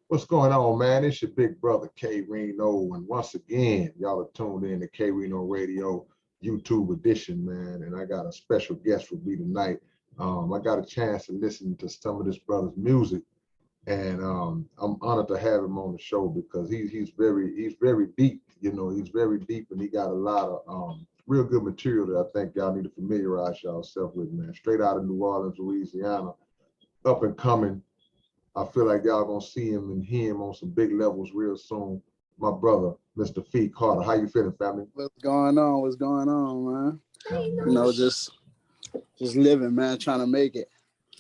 What's going on, man? It's your big brother K-Rino, and once again, y'all are tuned in to K-Rino Radio YouTube edition, man. And I got a special guest with me tonight. I got a chance to listen to some of this brother's music, and I'm honored to have him on the show because he's very deep. You know, he's very deep, and he got a lot of real good material that I think y'all need to familiarize yourself with, man. Straight out of New Orleans, Louisiana, up and coming. I feel like y'all gonna see him and hear him on some big levels real soon. My brother, Mr. Fee Carter. How you feeling, family? What's going on? What's going on, man? You know, just living, man, trying to make it.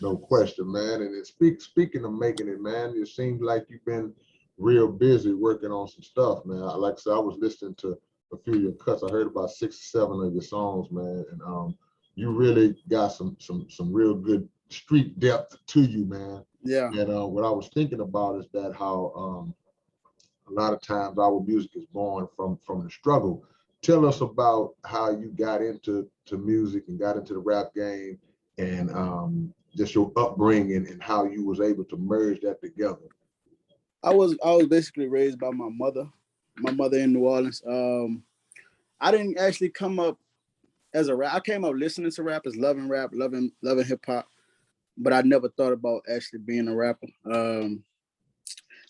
No question, man. And speaking of making it, man, it seems like you've been real busy working on some stuff, man. Like I said, I was listening to a few of your cuts. I heard about 6 or 7 of your songs, man, and you really got some real good street depth to you, man. Yeah. And what I was thinking about is that how a lot of times our music is born from the struggle. Tell us about how you got into music and got into the rap game, and just your upbringing and how you was able to merge that together. I was basically raised by my mother in New Orleans. I didn't actually come up as a rap. I came up listening to rappers, loving rap, loving hip hop, but I never thought about actually being a rapper.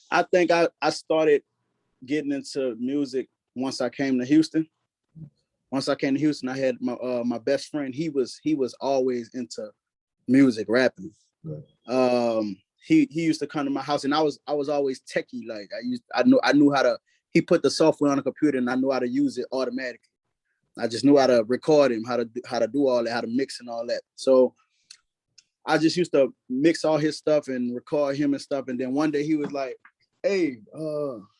I think I started getting into music once I came to Houston. Once I came to Houston, I had my best friend. He was always into music, rapping. Right. He used to come to my house, and I was always techie. Like I knew how to. He put the software on the computer, and I knew how to use it automatically. I just knew how to record him, how to do all that, how to mix and all that. So I just used to mix all his stuff and record him and stuff. And then one day he was like, "Hey,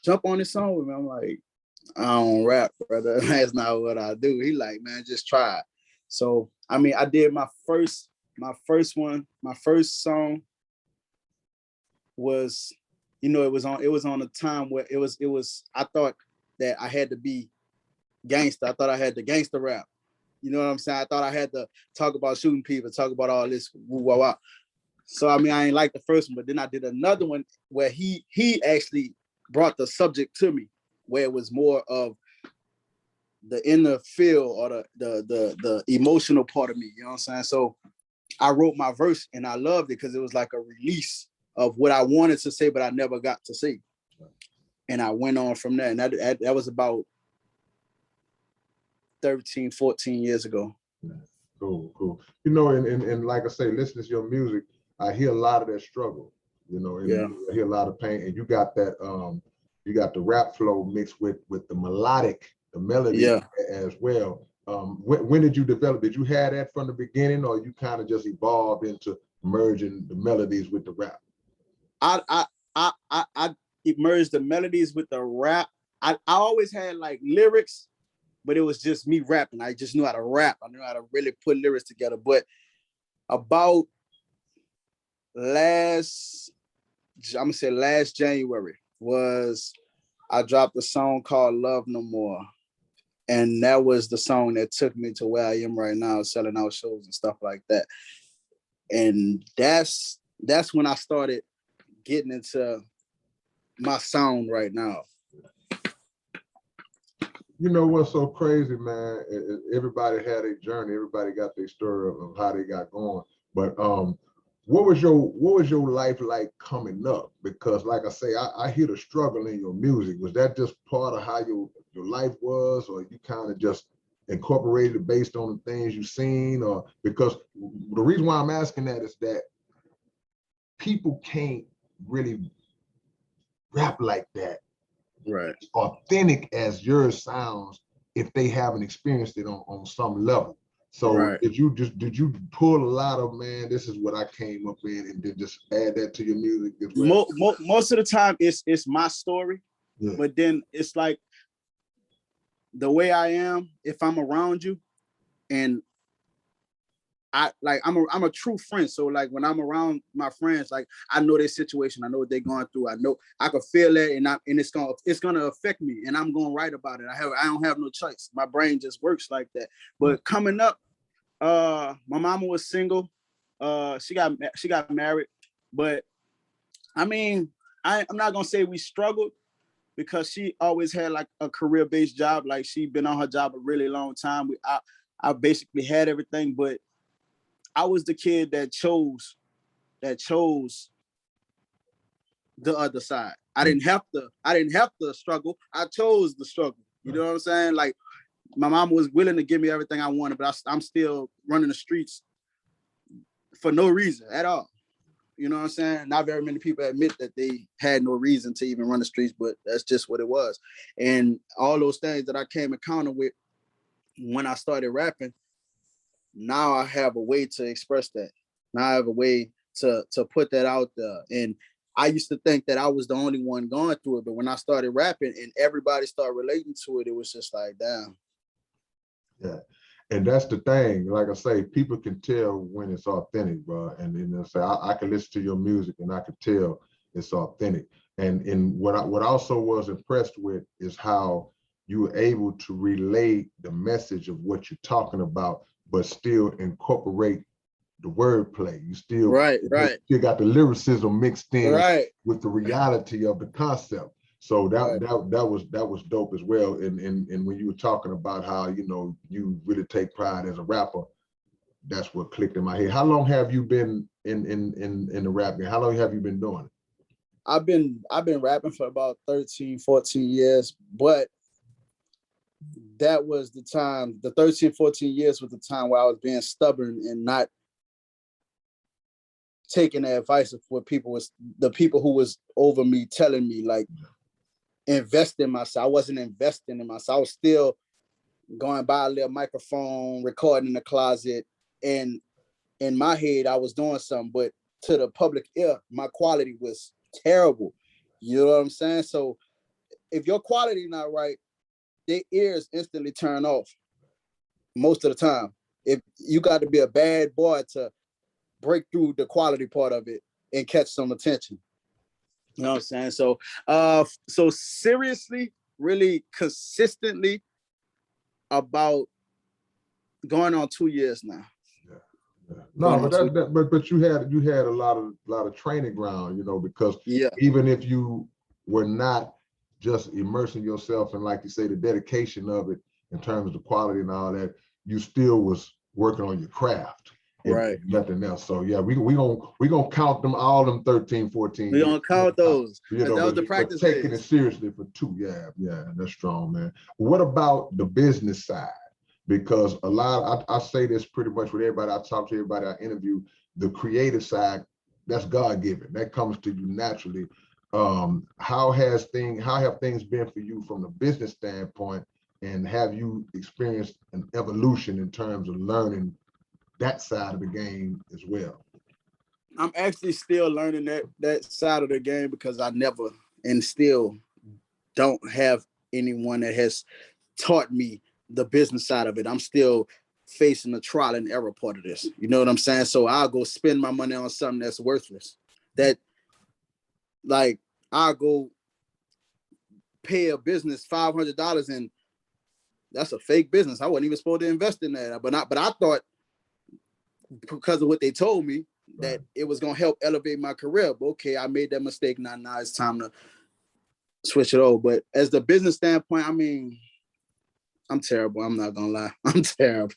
jump on this song with me." I'm like, "I don't rap, brother. That's not what I do." He like, "Man, just try it." So I mean, I did my first song was, you know, it was on a time where it was I thought that I had to be gangster. I thought I had to gangster rap. You know what I'm saying? I thought I had to talk about shooting people, talk about all this woo wah wah. So I mean, I ain't like the first one, but then I did another one where he actually brought the subject to me, where it was more of the inner feel or the emotional part of me. You know what I'm saying? So I wrote my verse and I loved it because it was like a release of what I wanted to say, but I never got to say. And I went on from there. And that was about 13, 14 years ago. Yeah. Cool. You know, and like I say, listening to your music, I hear a lot of that struggle, you know, and yeah. I hear a lot of pain. And you got that, you got the rap flow mixed with the melodic, the melody as well. When did you develop? Did you have that from the beginning, or you kind of just evolved into merging the melodies with the rap? I merged the melodies with the rap. I always had like lyrics, but it was just me rapping. I just knew how to rap. I knew how to really put lyrics together. But about last January I dropped a song called Love No More. And that was the song that took me to where I am right now, selling out shows and stuff like that. And that's when I started getting into my sound right now. You know what's so crazy, man? Everybody had a journey. Everybody got their story of how they got going. But what was your life like coming up? Because like I say, I hear the struggle in your music. Was that just part of how your life was, or you kind of just incorporated it based on the things you've seen? Or because the reason why I'm asking that is that people can't really rap like that, right, authentic as yours sounds, if they haven't experienced it on some level. So right. did you pull a lot of, man, this is what I came up in, and then just add that to your music as well? Most of the time it's my story, but then it's like the way I am, if I'm around you and I'm a true friend. So like when I'm around my friends, like I know their situation, I know what they're going through. I know I can feel it, and it's gonna affect me, and I'm gonna write about it. I don't have no choice. My brain just works like that. But coming up, my mama was single. She got married, but I mean, I'm not gonna say we struggled because she always had like a career-based job. Like she'd been on her job a really long time. I basically had everything, but I was the kid that chose the other side. I didn't have to struggle. I chose the struggle. You know what I'm saying? Like my mom was willing to give me everything I wanted, but I'm still running the streets for no reason at all. You know what I'm saying? Not very many people admit that they had no reason to even run the streets, but that's just what it was. And all those things that I came encounter with when I started rapping, now I have a way to express that. Now I have a way to put that out there. And I used to think that I was the only one going through it, but when I started rapping and everybody started relating to it, it was just like, damn. Yeah. And that's the thing. Like I say, people can tell when it's authentic, bro. And then say, I can listen to your music and I can tell it's authentic. And what I also was impressed with is how you were able to relay the message of what you're talking about, but still incorporate the wordplay. You still still got the lyricism mixed in with the reality of the concept. So that was dope as well. And when you were talking about how, you know, you really take pride as a rapper, that's what clicked in my head. How long have you been in the rap game? How long have you been doing it? I've been rapping for about 13, 14 years, but that was the time, the 13, 14 years was the time where I was being stubborn and not taking the advice of what the people who was over me telling me, like, invest in myself. I wasn't investing in myself. I was still going by a little microphone, recording in the closet, and in my head I was doing something, but to the public ear, my quality was terrible. You know what I'm saying? So if your quality not right, their ears instantly turn off most of the time. If you got to be a bad boy to break through the quality part of it and catch some attention. You know what I'm saying? So seriously, really consistently, about going on 2 years now. Yeah. No, but you had a lot of training ground, you know, because even if you were not just immersing yourself in, like you say, the dedication of it in terms of the quality and all that, you still was working on your craft. If nothing else. So yeah, we gonna count them, all them 13, 14 years. We gonna count those. You know, that was the practice taking it seriously for 2. Yeah, that's strong, man. What about the business side? Because a lot, I say this pretty much with everybody I talk to, everybody I interview, the creative side, that's God-given. That comes to you naturally. How have things been for you from the business standpoint, and have you experienced an evolution in terms of learning that side of the game as well? I'm actually still learning that side of the game because I never and still don't have anyone that has taught me the business side of it. I'm still facing the trial and error part of this. You know what I'm saying? So I'll go spend my money on something that's worthless. That, like, I'll go pay a business $500 and that's a fake business. I wasn't even supposed to invest in that. But I thought, because of what they told me, that it was gonna help elevate my career. But okay, I made that mistake. Now it's time to switch it over. But as the business standpoint, I mean, I'm terrible. I'm not gonna lie. I'm terrible.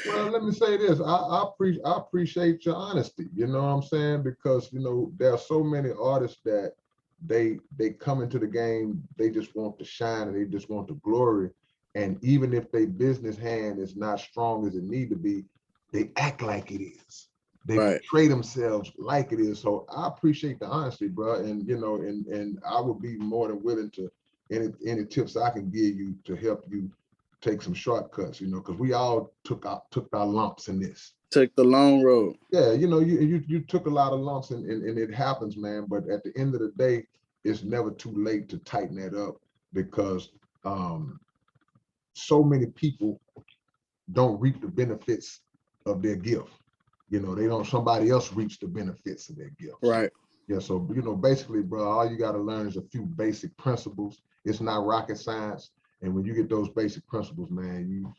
Well, let me say this. I appreciate your honesty. You know what I'm saying? Because, you know, there are so many artists that they come into the game, they just want to shine and they just want the glory. And even if their business hand is not strong as it need to be, they act like it is. They portray themselves like it is. So I appreciate the honesty, bro. And, you know, and I would be more than willing to any tips I can give you to help you take some shortcuts, you know, because we all took our lumps in this. Took the long road. Yeah, you know, you took a lot of lumps and it happens, man. But at the end of the day, it's never too late to tighten that up, because so many people don't reap the benefits of their gift. You know, somebody else reaps the benefits of their gift. Right. Yeah, so, you know, basically, bro, all you got to learn is a few basic principles. It's not rocket science. And when you get those basic principles, man, you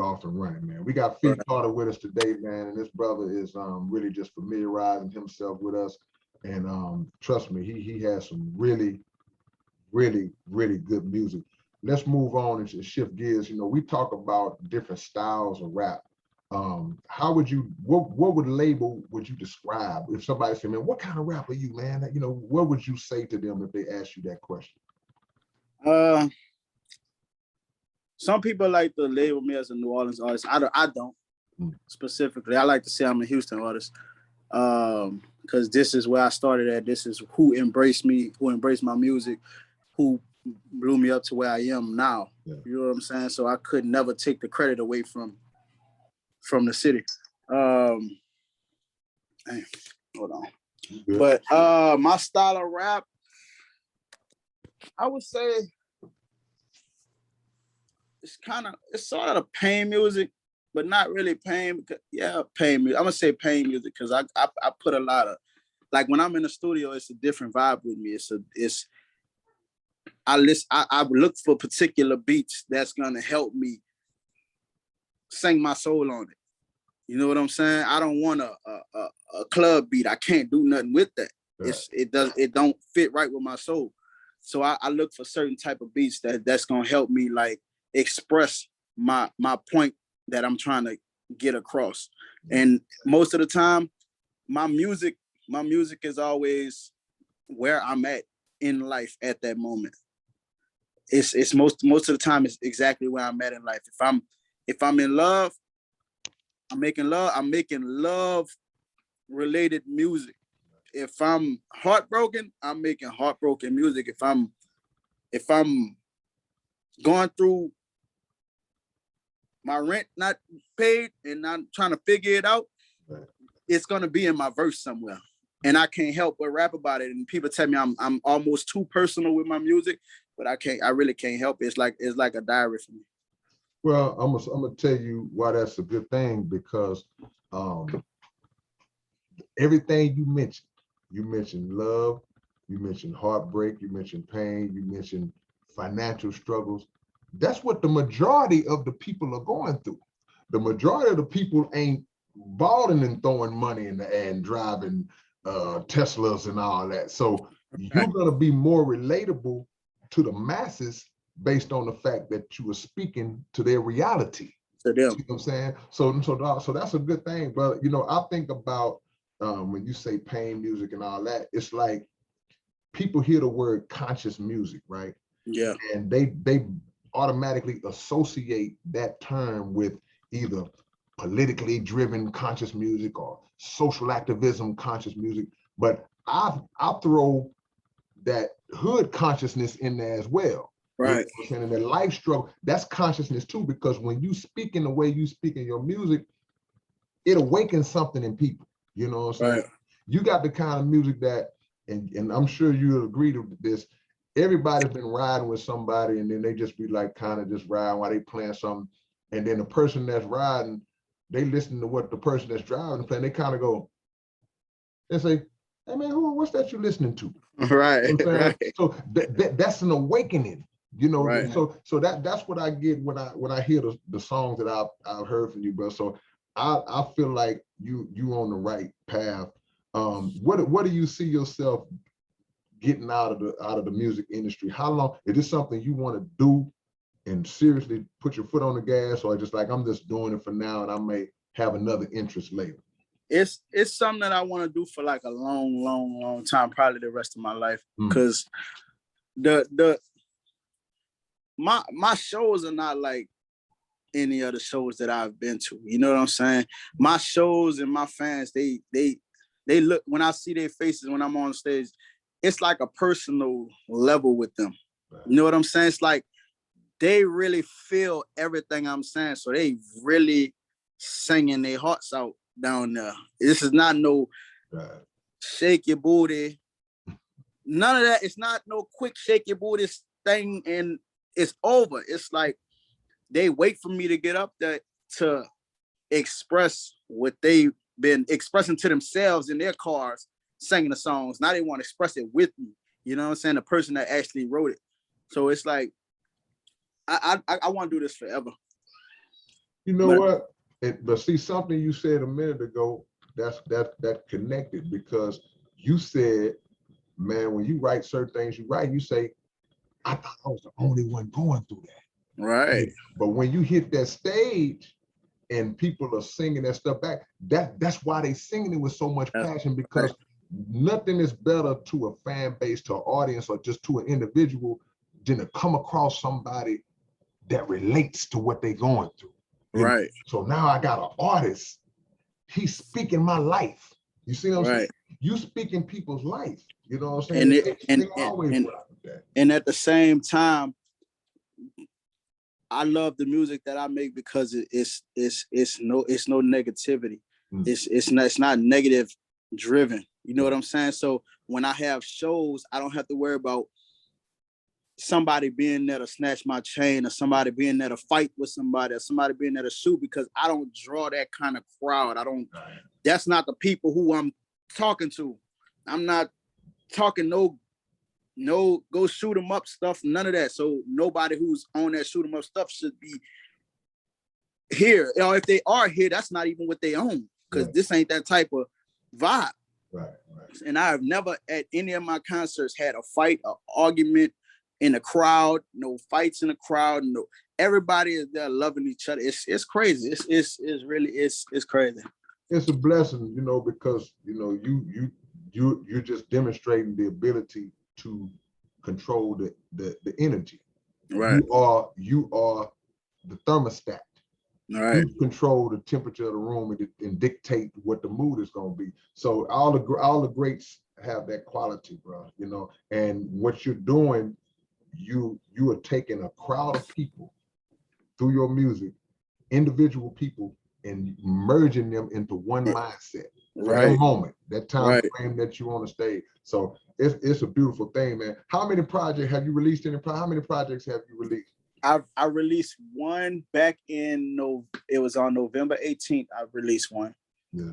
off and running, man. We got Feet Carter with us today, man, and this brother is really just familiarizing himself with us. And trust me, he has some really, really, really good music. Let's move on and shift gears. You know, we talk about different styles of rap. How would you, what would label would you describe if somebody said, man, what kind of rap are you, man? You know, what would you say to them if they asked you that question? Some people like to label me as a New Orleans artist. I don't specifically. I like to say I'm a Houston artist. Because this is where I started at. This is who embraced me, who embraced my music, who blew me up to where I am now. Yeah. You know what I'm saying? So I could never take the credit away from the city. Hold on. Yeah. But my style of rap, I would say it's sort of pain music, but not really pain. Yeah, pain music. I'm gonna say pain music because I put a lot of, like, when I'm in the studio, it's a different vibe with me. I look for particular beats that's gonna help me sing my soul on it. You know what I'm saying? I don't want a club beat. I can't do nothing with that. Right. It don't fit right with my soul. So I look for certain type of beats that's gonna help me like express my point that I'm trying to get across. And most of the time, my music is always where I'm at in life at that moment. It's most of the time it's exactly where I'm at in life. If I'm in love, I'm making love related music. If I'm heartbroken, I'm making heartbroken music. If I'm going through my rent not paid and I'm trying to figure it out, right, it's gonna be in my verse somewhere. And I can't help but rap about it. And people tell me I'm almost too personal with my music, but I really can't help it. It's like a diary for me. Well, I'm gonna tell you why that's a good thing, because everything you mentioned love, you mentioned heartbreak, you mentioned pain, you mentioned financial struggles. That's what the majority of the people are going through. The majority of the people ain't balling and throwing money in the air and driving Teslas and all that. So you're gonna be more relatable to the masses based on the fact that you are speaking to their reality. To them. You know what I'm saying? So that's a good thing. But you know, I think about when you say pain music and all that, it's like people hear the word conscious music, right? Yeah. And they automatically associate that term with either politically driven conscious music or social activism conscious music. But I throw that hood consciousness in there as well. Right. You know, and the life struggle, that's consciousness too, because when you speak in the way you speak in your music, it awakens something in people. You know what I'm saying? Right. You got the kind of music that, and I'm sure you'll agree to this, everybody's been riding with somebody and then they just be like kind of just riding while they playing something. And then the person that's riding, they listen to what the person that's driving is playing, they kind of go, they say, hey man, what's that you listening to? Right. You know right. So that's an awakening, you know. Right. So that's what I get when I hear the songs that I've heard from you, bro. So I feel like you on the right path. What do you see yourself getting out of the music industry? How long is this something you want to do and seriously put your foot on the gas, or just like I'm just doing it for now and I may have another interest later? It's something that I want to do for like a long time, probably the rest of my life. Because my shows are not like any other shows that I've been to. You know what I'm saying? My shows and my fans, they look, when I see their faces when I'm on stage, it's like a personal level with them. Right. You know what I'm saying? It's like they really feel everything I'm saying. So they really singing their hearts out down there. This is not no shake your booty. None of that. It's not no quick shake your booty thing and it's over. It's like they wait for me to get up there to express what they've been expressing to themselves in their cars, singing the songs. Now they want to express it with me. You know what I'm saying? The person that actually wrote it. So it's like, I want to do this forever. You know what? But see, something you said a minute ago, that connected, because you said, man, when you write certain things, you say, I thought I was the only one going through that. Right. But when you hit that stage and people are singing that stuff back, that's why they singing it with so much passion, because nothing is better to a fan base, to an audience, or just to an individual than to come across somebody that relates to what they're going through. Right. So now I got an artist, he's speaking my life. You see what I'm saying? You speaking people's life. You know what I'm saying? And at the same time, I love the music that I make because it's no negativity. It's not negative driven. You know what I'm saying? So when I have shows, I don't have to worry about somebody being there to snatch my chain, or somebody being there to fight with somebody, or somebody being there to shoot, because I don't draw that kind of crowd. That's not the people who I'm talking to. I'm not talking no go shoot 'em up stuff, none of that. So nobody who's on that shoot 'em up stuff should be here. You know, if they are here, that's not even what they own, because this ain't that type of vibe. Right. And I have never at any of my concerts had a fight, an argument in the crowd, no fights in the crowd, no, everybody is there loving each other. It's crazy. It's really crazy. It's a blessing, you know, because you know you're just demonstrating the ability to control the energy. Right. You are the thermostat. Right. You control the temperature of the room and dictate what the mood is going to be. So all the greats have that quality, bro. You know, and what you're doing, you are taking a crowd of people through your music, individual people, and merging them into one mindset for that moment, that time frame that you on the stage. So it's a beautiful thing, man. How many projects have you released? How many projects have you released? I released one back in it was on November 18th. I released one. Yeah.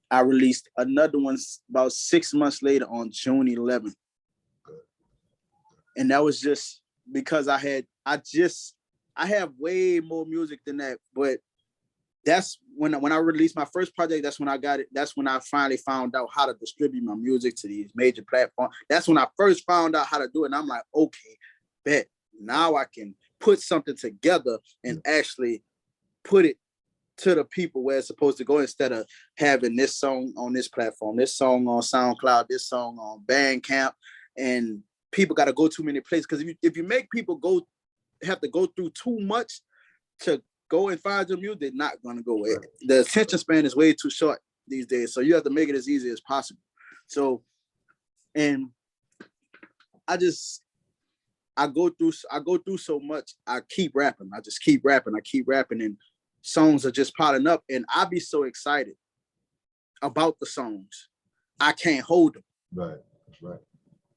I released another one about 6 months later on June 11th. And that was just because I have way more music than that, but that's when I released my first project. That's when I got it. That's when I finally found out how to distribute my music to these major platforms. That's when I first found out how to do it. And I'm like, okay, bet now I can put something together and actually put it to the people where it's supposed to go, instead of having this song on this platform, this song on SoundCloud, this song on Bandcamp, and people got to go too many places. Because if you make people have to go through too much to go and find your music, they're not going to go. The attention span is way too short these days. So you have to make it as easy as possible. So, and I go through so much. I keep rapping. I just keep rapping. I keep rapping, and songs are just piling up. And I be so excited about the songs, I can't hold them. Right. That's right.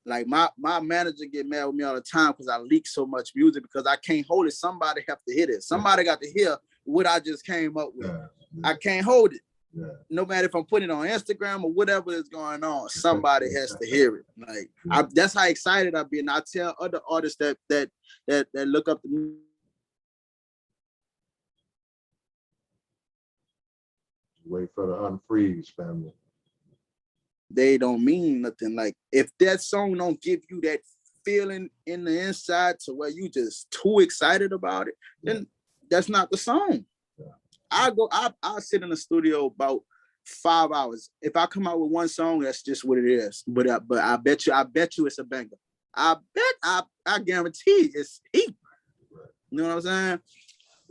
Like my manager get mad with me all the time because I leak so much music, because I can't hold it. Somebody have to hear it. Somebody got to hear what I just came up with. I can't hold it. No matter if I'm putting it on Instagram or whatever is going on, somebody has to hear it. Like that's how excited I've been. I tell other artists that look up to me. Wait for the unfreeze, family. They don't mean nothing. Like if that song don't give you that feeling in the inside to where you just too excited about it, then that's not the song. I sit in the studio about 5 hours. If I come out with one song, that's just what it is. But I bet you it's a banger. I guarantee it's heat. You know what I'm saying?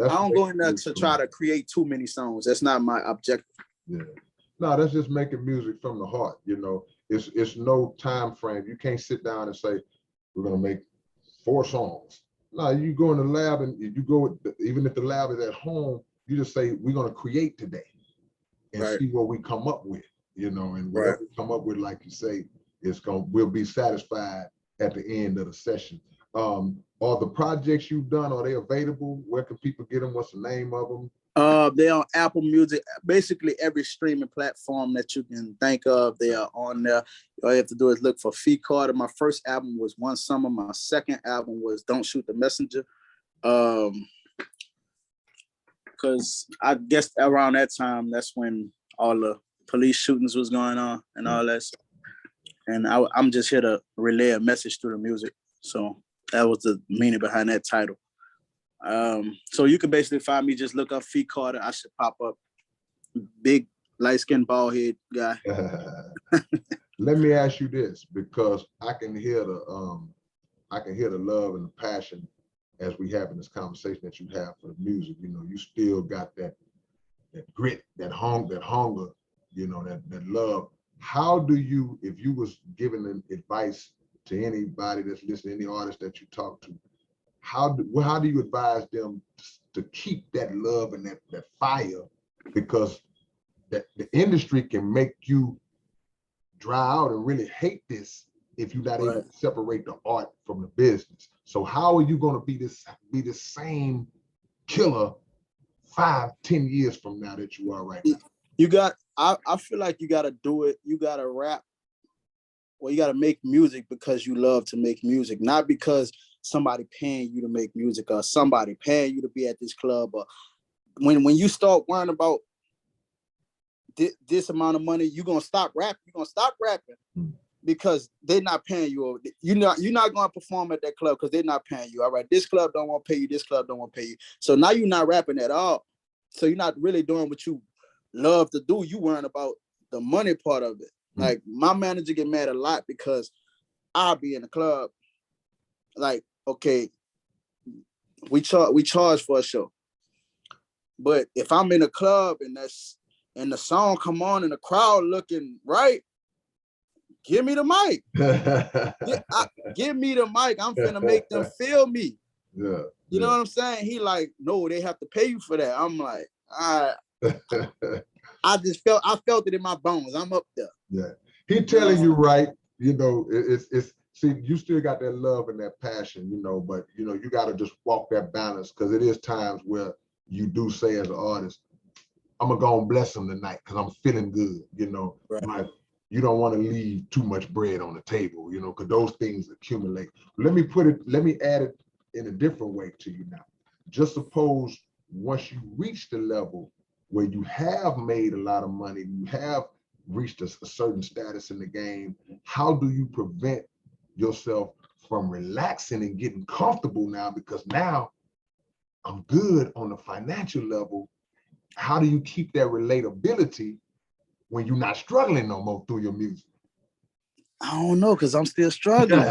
I don't go in there to try to create too many songs. That's not my objective. Yeah. No, that's just making music from the heart. You know, it's no time frame. You can't sit down and say, we're gonna make 4 songs. No, you go in the lab and you go, even if the lab is at home, you just say, we're gonna create today and see what we come up with, you know, and whatever we come up with, like you say, we'll be satisfied at the end of the session. Are the projects you've done, are they available? Where can people get them? What's the name of them? They're on Apple Music, basically every streaming platform that you can think of. They are on there. All you have to do is look for Fee Carter. My first album was One Summer. My second album was Don't Shoot the Messenger. Because I guess around that time, that's when all the police shootings was going on and all that. And I'm just here to relay a message through the music. So that was the meaning behind that title. So you can basically find me, just look up Feet Carter. I should pop up. Big, light-skinned, bald-head guy. Let me ask you this, because I can hear the love and the passion as we have in this conversation that you have for the music. You know, you still got that grit, that hunger, you know, that love. How do you, if you was giving an advice to anybody that's listening, any artist that you talk to, how do you advise them to keep that love and that fire? Because the industry can make you dry out and really hate this if you're not able to separate the art from the business. So how are you going to be the same killer 5-10 years from now that you are right now? I feel like you got to do it. You got to rap. Well, you got to make music because you love to make music, not because somebody paying you to make music or somebody paying you to be at this club. Or when you start worrying about this amount of money, you're gonna stop rapping. You're gonna stop rapping because they're not paying you. You're not gonna perform at that club because they're not paying you. All right, this club don't want to pay you. This club don't want to pay you. So now you're not rapping at all. So you're not really doing what you love to do. You worrying about the money part of it. Like my manager get mad a lot because I'll be in the club. Like, okay, we charge for a show, but if I'm in a club and the song come on and the crowd looking right, give me the mic. Give me the mic. I'm finna make them feel me. Yeah. You know what I'm saying? He like, no, they have to pay you for that. I'm like, all right. I felt it in my bones. I'm up there. Yeah. He telling you right, you know, it's see, you still got that love and that passion, you know, but you know, you gotta just walk that balance, because it is times where you do say as an artist, I'm gonna go and bless them tonight because I'm feeling good, you know. But you don't want to leave too much bread on the table, you know, because those things accumulate. Let me add it in a different way to you now. Just suppose once you reach the level where you have made a lot of money, you have reached a certain status in the game, how do you prevent yourself from relaxing and getting comfortable now? Because now I'm good on the financial level. How do you keep that relatability when you're not struggling no more through your music? I don't know, because I'm still struggling.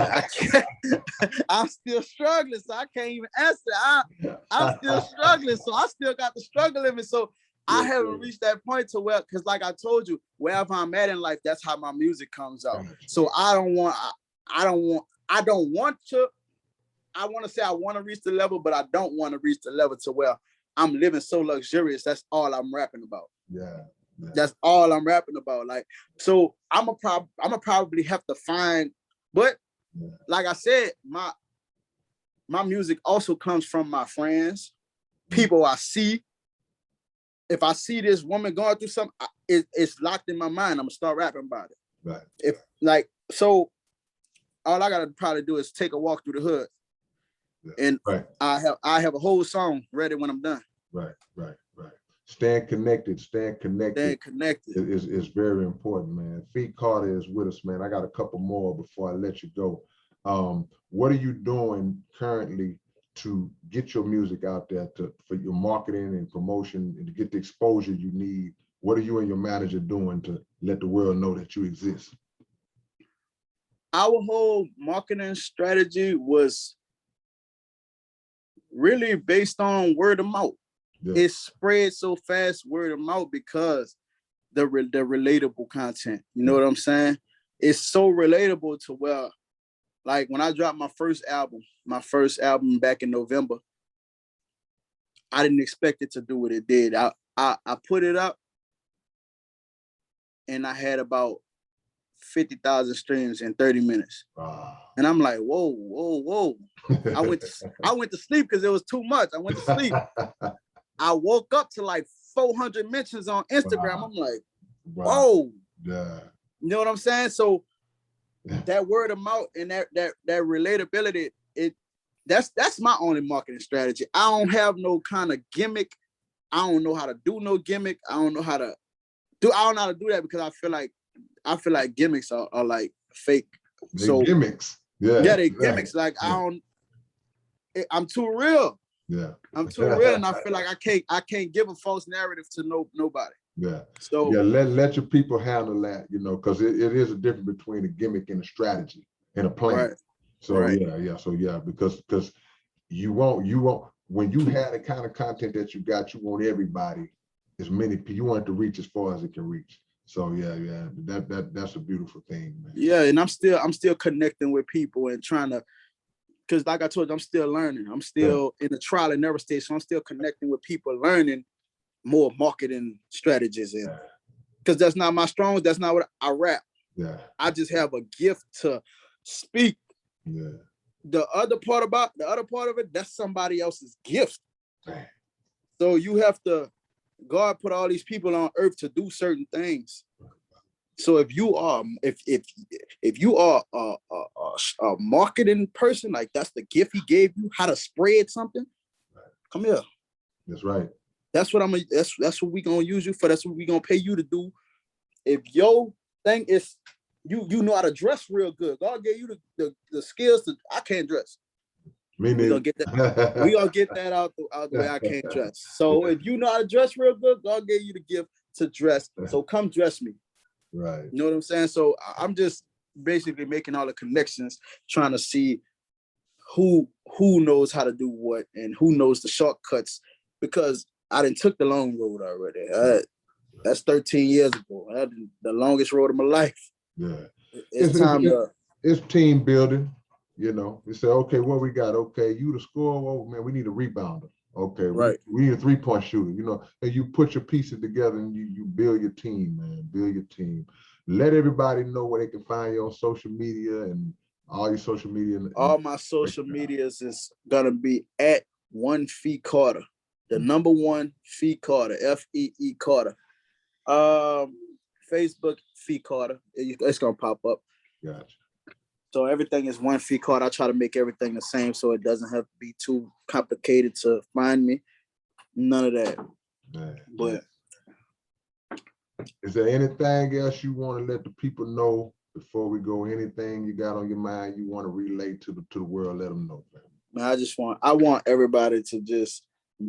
I'm still struggling, so I can't even answer. I'm still struggling, so I still got the struggle in me. So I haven't reached that point to where, because like I told you, wherever I'm at in life, that's how my music comes out. So I want to say I want to reach the level, but I don't want to reach the level to where I'm living so luxurious. That's all I'm rapping about. Yeah. That's all I'm rapping about. Like, so I'm probably have to find, but like I said, my music also comes from my friends, people I see. If I see this woman going through something, it's locked in my mind. I'm gonna start rapping about it. Right. So all I gotta probably do is take a walk through the hood. And I have a whole song ready when I'm done. Right. Staying connected is very important, man. Feet Carter is with us, man. I got a couple more before I let you go. What are you doing currently to get your music out there, for your marketing and promotion, and to get the exposure you need? What are you and your manager doing to let the world know that you exist? Our whole marketing strategy was really based on word of mouth. Yeah. It spread so fast, word of mouth, because the relatable content. You know what I'm saying? It's so relatable to where, like when I dropped my first album back in November, I didn't expect it to do what it did. I put it up and I had about 50,000 streams in 30 minutes. Wow. And I'm like, whoa. I went to sleep because it was too much. I went to sleep. I woke up to like 400 mentions on Instagram. Wow. I'm like, whoa. Yeah. You know what I'm saying? So that word of mouth and that relatability, that's my only marketing strategy. I don't have no kind of gimmick. I don't know how to do no gimmick. I don't know how to I don't know how to do that because I feel like gimmicks are like fake. So gimmicks. Yeah. Yeah, they gimmicks. Like I'm too real. Yeah. I'm too real, and I feel like I can't give a false narrative to nobody. Yeah. So yeah, let your people handle that, because it is a difference between a gimmick and a strategy and a plan. Right. So right. yeah, because you won't when you have the kind of content that you got, you want everybody, as many people, you want it to reach as far as it can reach. So yeah, that's a beautiful thing, man. Yeah, and I'm still connecting with people and trying to, because like I told you, I'm still learning. I'm still in the trial and error stage, so I'm still connecting with people, learning more marketing strategies, and because that's not my strong. That's not what I rap. Yeah, I just have a gift to speak. Yeah. The other part of it, that's somebody else's gift. So you have to. God put all these people on earth to do certain things. So if you are a marketing person, like that's the gift he gave you, how to spread something, come here. That's right. That's what that's what we gonna use you for. That's what we gonna pay you to do. If your thing is you know how to dress real good, God gave you the skills to. I can't dress. We gonna get that. We gonna get that out the way. I can't dress. So if you know how to dress real good, God gave you the gift to dress. So come dress me. Right. You know what I'm saying? So I'm just basically making all the connections, trying to see who knows how to do what and who knows the shortcuts, because I done took the long road already. That's 13 years ago. The longest road of my life. Yeah. It's time to. It's team building. You say, okay, what we got? Okay, you the scorer. Oh man, we need a rebounder. Okay, right. We need a 3-point shooter. And you put your pieces together and you build your team, man. Build your team. Let everybody know where they can find you on social media and all your social media. All my social medias is gonna be at One Fee Carter, the number one Fee Carter, FEE Carter. Facebook Fee Carter. It's gonna pop up. Gotcha. So everything is One Fee Carter. I try to make everything the same so it doesn't have to be too complicated to find me. None of that. But is there anything else you want to let the people know before we go? Anything you got on your mind you want to relate to the world? Let them know, man. I want everybody to just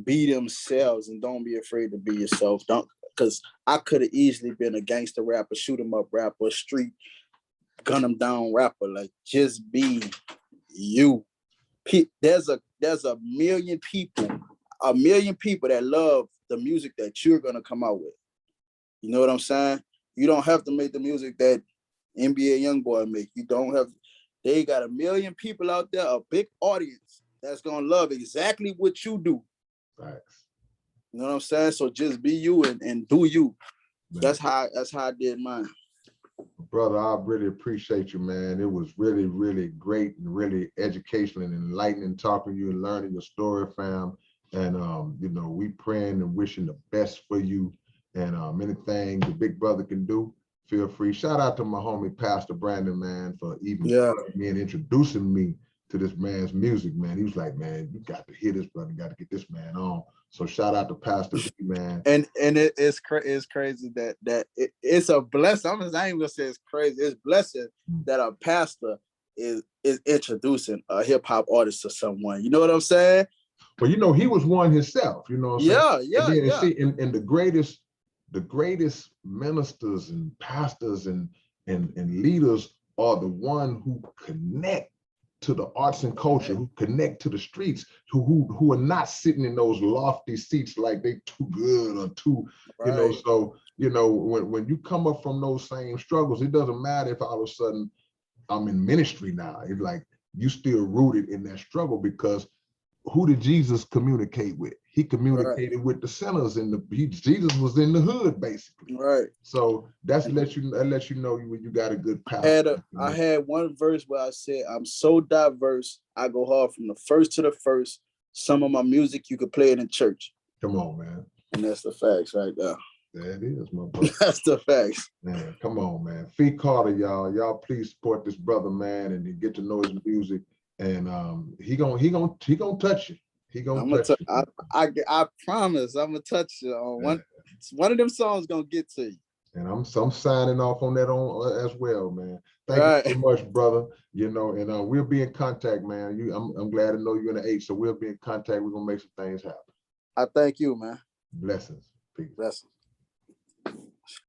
be themselves and don't be afraid to be yourself. Don't, because I could have easily been a gangster rapper, shoot 'em up rapper, street gun 'em down rapper. Like, just be you. There's a million people that love the music that you're gonna come out with. You know what I'm saying? You don't have to make the music that NBA Youngboy make. You don't have. They got a million people out there, a big audience that's gonna love exactly what you do. Thanks. You know what I'm saying? So just be you and do you. Man. That's how I did mine. Brother, I really appreciate you, man. It was really, really great and really educational and enlightening talking to you and learning your story, fam. And we praying and wishing the best for you. And anything the big brother can do, feel free. Shout out to my homie Pastor Brandon, man, for even me and introducing me to this man's music, man. He was like, man, you got to hear this, brother. You got to get this man on. So shout out to Pastor B, man. And it's crazy that it's a blessing. I ain't even gonna say it's crazy. It's blessing that a pastor is introducing a hip hop artist to someone. You know what I'm saying? Well, he was one himself. You know what I'm saying? Yeah. See, and the greatest ministers and pastors and leaders are the one who connect to the arts and culture, who connect to the streets, who are not sitting in those lofty seats like they too good or too, So, when you come up from those same struggles, it doesn't matter if all of a sudden I'm in ministry now. It's like you still rooted in that struggle, because who did Jesus communicate with? He communicated with the sinners, and Jesus was in the hood, basically. Right. So that lets you know when you got a good pastor. I had one verse where I said, I'm so diverse, I go hard from the first to the first. Some of my music, you could play it in church. Come on, man. And that's the facts right there. That is, my brother. That's the facts. Man, come on, man. Fee Carter, y'all. Y'all please support this brother, man, and get to know his music. And he gonna touch you. He gonna touch you. I promise I'm gonna touch you on one of them songs gonna get to you. And I'm signing off on that on as well, man. Thank Right. you so much, brother. You know, and we'll be in contact, man. I'm glad to know you're in the H, so we'll be in contact. We're gonna make some things happen. I thank you, man. Blessings. Peace. Blessings.